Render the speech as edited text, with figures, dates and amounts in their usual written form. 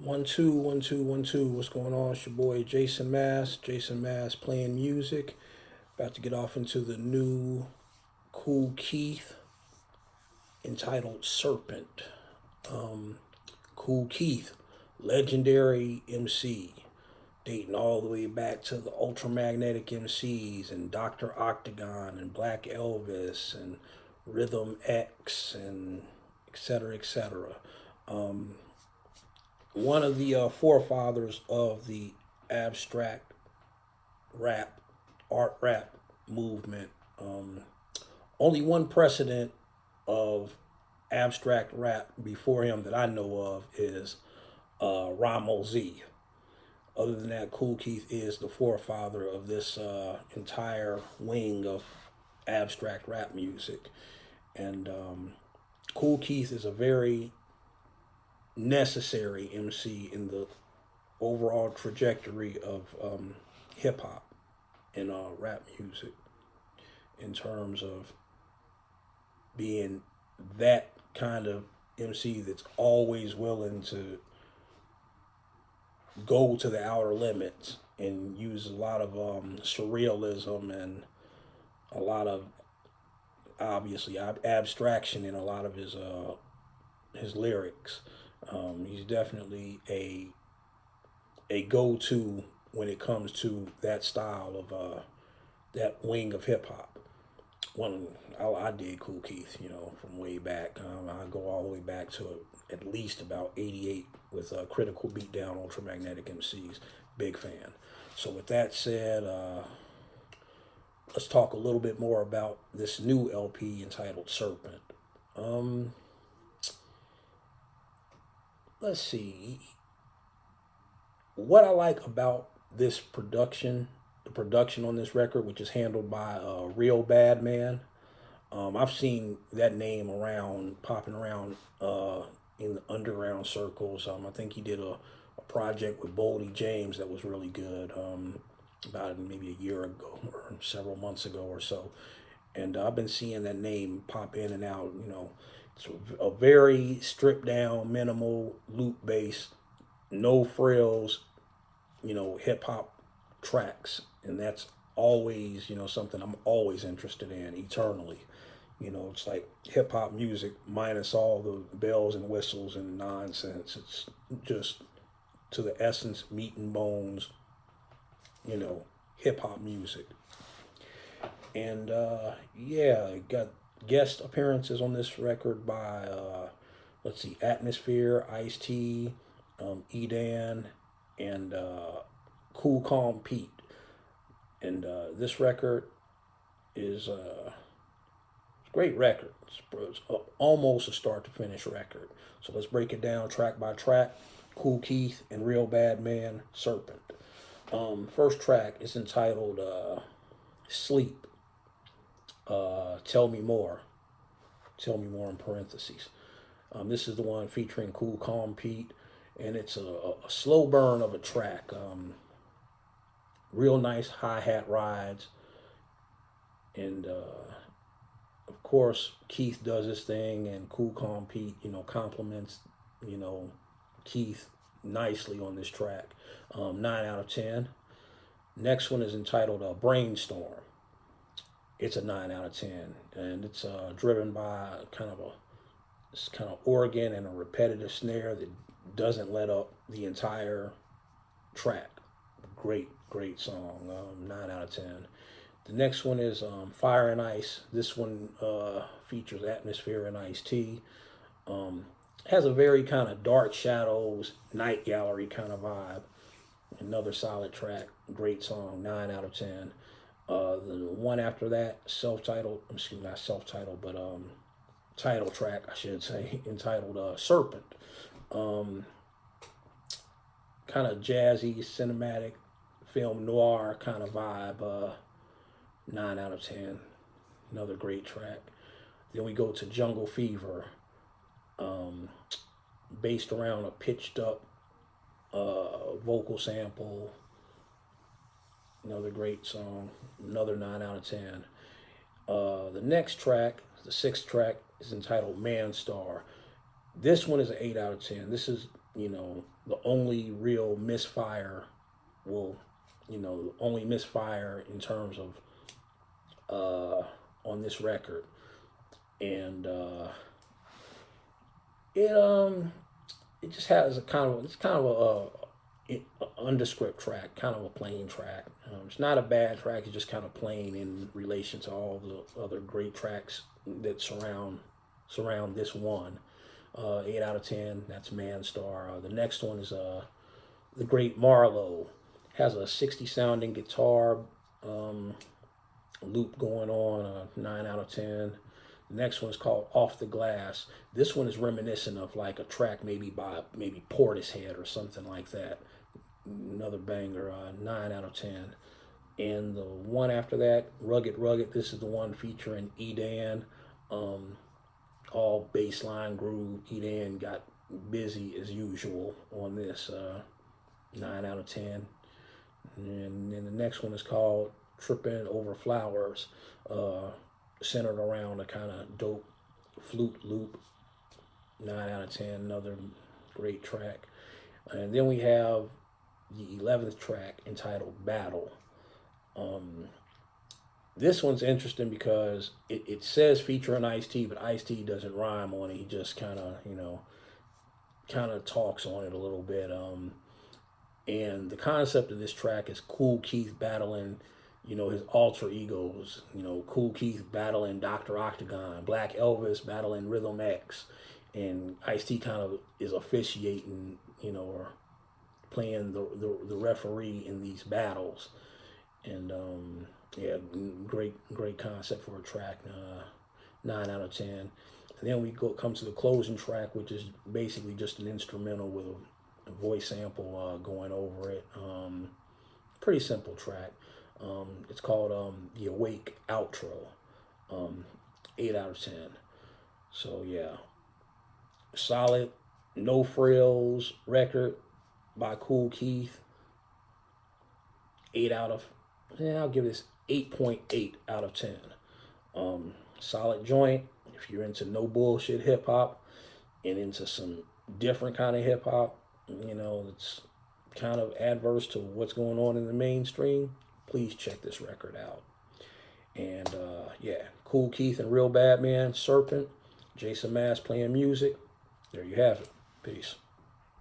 One, two, one, two, one, two. What's going on? It's your boy Jason Mass. Jason Mass playing music. About to get off into the new Kool Keith entitled Serpent. Um, Kool Keith, legendary MC, dating all the way back to the Ultramagnetic MCs and Dr. Octagon and Black Elvis and Rhythm X and etc. etc. Um, One of the forefathers of the abstract rap, art rap movement. Only one precedent of abstract rap before him that I know of is Ramo Z. Other than that, Kool Keith is the forefather of this entire wing of abstract rap music. And Kool Keith is a very necessary MC in the overall trajectory of hip hop and rap music in terms of being that kind of MC that's always willing to go to the outer limits and use a lot of surrealism and a lot of obviously abstraction in a lot of his lyrics. He's definitely a go to when it comes to that style of that wing of hip hop. One I did Kool Keith, from way back. I go all the way back to at least about '88 with Critical Beatdown, Ultramagnetic MCs. Big fan. So with that said, let's talk a little bit more about this new LP entitled Serpent. Um, let's see. What I like about this production, the production on this record, which is handled by a Real Bad Man. I've seen that name around, popping around in the underground circles. I think he did a project with Boldy James that was really good about maybe a year ago or several months ago or so. And I've been seeing that name pop in and out. It's a very stripped down, minimal loop bass, no frills, hip hop tracks, and that's always, something I'm always interested in eternally. It's like hip hop music minus all the bells and whistles and nonsense. It's just to the essence, meat and bones, hip hop music. And yeah, got guest appearances on this record by let's see, Atmosphere, Ice T, Edan, and Cool Calm Pete. And this record is a great record. It's almost a start to finish record. So let's break it down track by track. Kool Keith and Real Bad Man, Serpent. First track is entitled Sleep. Tell Me More. Tell Me More in parentheses. This is the one featuring Cool Calm Pete, and it's a slow burn of a track. Real nice hi-hat rides, and of course Keith does his thing, and Cool Calm Pete, compliments, Keith nicely on this track. 9 out of 10. Next one is entitled Brainstorm. It's a 9 out of 10, and it's driven by this kind of organ and a repetitive snare that doesn't let up the entire track. Great song. 9 out of 10. The next one is Fire and Ice. This one features Atmosphere and Ice T. Has a very kind of Dark Shadows, Night Gallery kind of vibe. Another solid track. Great song. 9 out of 10. The one after that, self-titled, excuse me, not self-titled, but title track, I should say, entitled Serpent. Kind of jazzy, cinematic, film noir kind of vibe. 9 out of 10. Another great track. Then we go to Jungle Fever, based around a pitched up vocal sample. Another great song. Another 9 out of 10. The next track, the sixth track, is entitled Man Star. This one is an 8 out of 10. This is the only real misfire will, the only misfire in terms of on this record. And it it just has it's kind of a undescript track, kind of a plain track. It's not a bad track. It's just kind of plain in relation to all the other great tracks that surround this one. 8 out of 10. That's Manstar. The next one is the Great Marlowe. Has a 60 sounding guitar loop going on. 9 out of 10. The next one is called Off the Glass. This one is reminiscent of like a track maybe by Portishead or something like that. Another banger. 9 out of 10. And the one after that, Rugged Rugged. This is the one featuring Edan. All bassline groove. Edan got busy as usual on this. 9 out of 10. And then the next one is called Tripping Over Flowers. Centered around a kind of dope flute loop. 9 out of 10. Another great track. And then we have the 11th track entitled Battle. This one's interesting because it says featuring Ice-T, but Ice-T doesn't rhyme on it. He just kind of talks on it a little bit. And the concept of this track is Kool Keith battling, his alter egos. Kool Keith battling Dr. Octagon, Black Elvis battling Rhythm X, and Ice-T kind of is officiating, or playing the referee in these battles. And yeah, great concept for a track. 9 out of 10. And then we come to the closing track, which is basically just an instrumental with a voice sample going over it. Pretty simple track. It's called The Awake Outro. 8 out of 10. So yeah, solid, no frills record by Kool Keith. I'll give this 8.8 out of 10. Solid joint. If you're into no bullshit hip hop and into some different kind of hip hop, it's kind of adverse to what's going on in the mainstream, please check this record out. And yeah, Kool Keith and Real Bad Man, Serpent, Jason Mass playing music. There you have it. Peace.